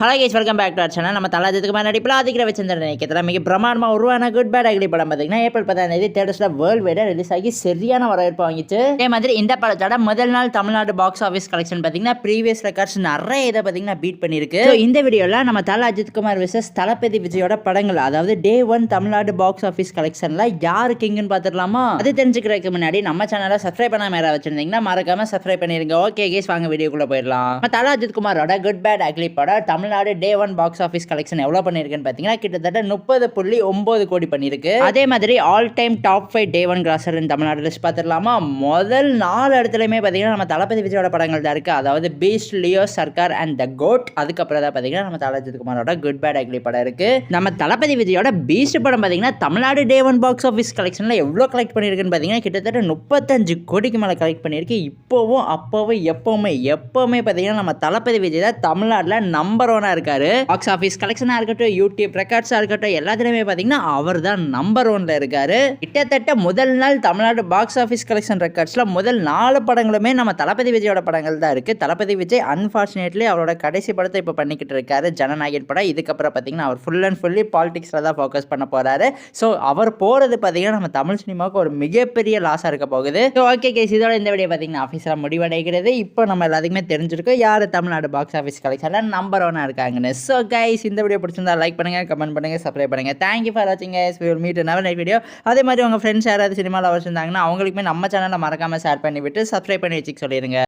Hello guys, welcome back to our channel. நம்ம தலாஜத்துக்கு மேலே நடிப்பில் ஆதிக்கிற வச்சிருந்த நினைக்கிறேன் மிக பிரமாண்டமாக உருவான குட் பேட் அக்லி படம் பார்த்தீங்கன்னா ஏப்ரல் 10 தேட்டர்ஸில் வேர்ல்டு வைடாக ரிலீஸ் ஆகி சரியான வரவேற்பு வாங்கிச்சு. அதே மாதிரி இந்த படத்தோட முதல் நாள் தமிழ்நாடு பாக்ஸ் ஆஃபீஸ் கலெக்ஷன் பார்த்தீங்கன்னா ப்ரீவியஸ் ரெக்கார்ட்ஸ் நிறைய இதை பார்த்தீங்கன்னா பீட் பண்ணியிருக்கு. இந்த வீடியோவில் நம்ம தல அஜித் குமார் விசஸ் தளபதி விஜயோட படங்கள், அதாவது டே 1 தமிழ்நாடு பாக்ஸ் ஆஃபீஸ் கலெக்ஷனில் யாரு கிங்குன்னு பார்த்துடலாமா? அது தெரிஞ்சுக்கிறதுக்கு முன்னாடி நம்ம சேனலை சப்ஸ்கிரைப் பண்ணாம யாராவது வச்சிருந்தீங்கன்னா மறக்காம சப்ஸ்கிரைப் பண்ணிருங்க. ஓகே கைஸ், வாங்க வீடியோக்குள்ள போயிடலாம். நம்ம தல அஜித் குமாரோட குட் பேட் அக்லி படம் Tamil Nadu day 1 box office collection எவ்வளவு பண்ணிருக்குன்னு பாத்தீங்கன்னா கிட்டத்தட்ட 30.9 கோடி பண்ணிருக்கு. அதே மாதிரி ஆல் டைம் டாப் 5 டே 1 கிராசர் தமிழ்நாடு லிஸ்ட் பார்த்துடலாமா? முதல் 4 இடத்துலயுமே பாத்தீங்கன்னா நம்ம தளபதி விஜயோட படங்கள் தான் இருக்கு. அதாவது Beast, Leo, Sarkar and the GOAT. அதுக்கப்புறம் தான் பாத்தீங்கன்னா நம்ம தல அஜித் குமாரோட குட் பேட் அக்லி படம் இருக்கு. நம்ம தளபதி விஜயோட பீஸ்ட் படம் பாத்தீங்கன்னா தமிழ்நாடு டே 1 பாக்ஸ் ஆஃபீஸ் கலெக்ஷன்ல எவ்வளவு கலெக்ட் பண்ணிருக்குன்னு பாத்தீங்கன்னா கிட்டத்தட்ட 35 கோடிக்கு மேல கலெக்ட் பண்ணிருக்கு. இப்போவும் அப்போவும் எப்பவுமே பாத்தீங்கன்னா நம்ம தளபதி விஜய் தான் தமிழ்நாட்டில் நம்பர் 1 இருக்காரு. பாக்ஸ் ஆஃபீஸ் கலெக்ஷனாக இருக்கட்டும், யூடியூப் ரெக்கார்ட்ஸாக இருக்கட்டும், எல்லாத்துலேயுமே பார்த்தீங்கன்னா அவர் தான் நம்பர் 1 இருக்காரு. கிட்டத்தட்ட முதல் நாள் தமிழ்நாடு பாக்ஸ் ஆஃபீஸ் கலெக்ஷன் ரெக்கார்ட்ஸில் முதல் 4 படங்களுமே நம்ம தளபதி விஜயோட படங்கள் தான் இருக்குது. தளபதி விஜய் அன்ஃபார்ச்சுனேட்லி அவரோட கடைசி படத்தை இப்போ பண்ணிக்கிட்டு இருக்காரு, ஜனநாயகன் படம். இதுக்கப்புறம் பார்த்தீங்கன்னா அவர் ஃபுல் அண்ட் ஃபுல்லி பாலிடிக்ஸில் தான் ஃபோக்கஸ் பண்ண போகிறாரு. ஸோ அவர் போகிறது பார்த்தீங்கன்னா நம்ம தமிழ் சினிமாவுக்கு ஒரு மிகப்பெரிய லாஸாக இருக்க போகுது. ஸோ ஓகே கேஸ், இதோட இந்த வீடியோ பார்த்தீங்கன்னா ஆஃபீஸில் முடிவடைகிறது. இப்போ நம்ம எல்லாத்துக்குமே தெரிஞ்சிருக்கோம் யார் தமிழ்நாடு பாக்ஸ் ஆஃபீஸ் கலெக்ஷனில் நம்பர் 1 இருக்காங்கன்னு. ஸோ கைஸ், இந்த வீடியோ பிடிச்சிருந்தா லைக் பண்ணுங்க, கமெண்ட் பண்ணுங்க, சப்ஸ்கிரைப் பண்ணுங்க. தேங்க்யூ ஃபார் வாட்சிங் guys. we will meet in another video. அதே மாதிரி உங்கள் ஃப்ரெண்ட்ஸ் யாராவது சினிமாவில் வச்சிருந்தாங்கன்னா அவங்களுக்குமே நம்ம சேனலை மறக்காமல் ஷேர் பண்ணி விட்டு சப்ஸ்கிரைப் பண்ணி வச்சுக்க சொல்லிடுங்க.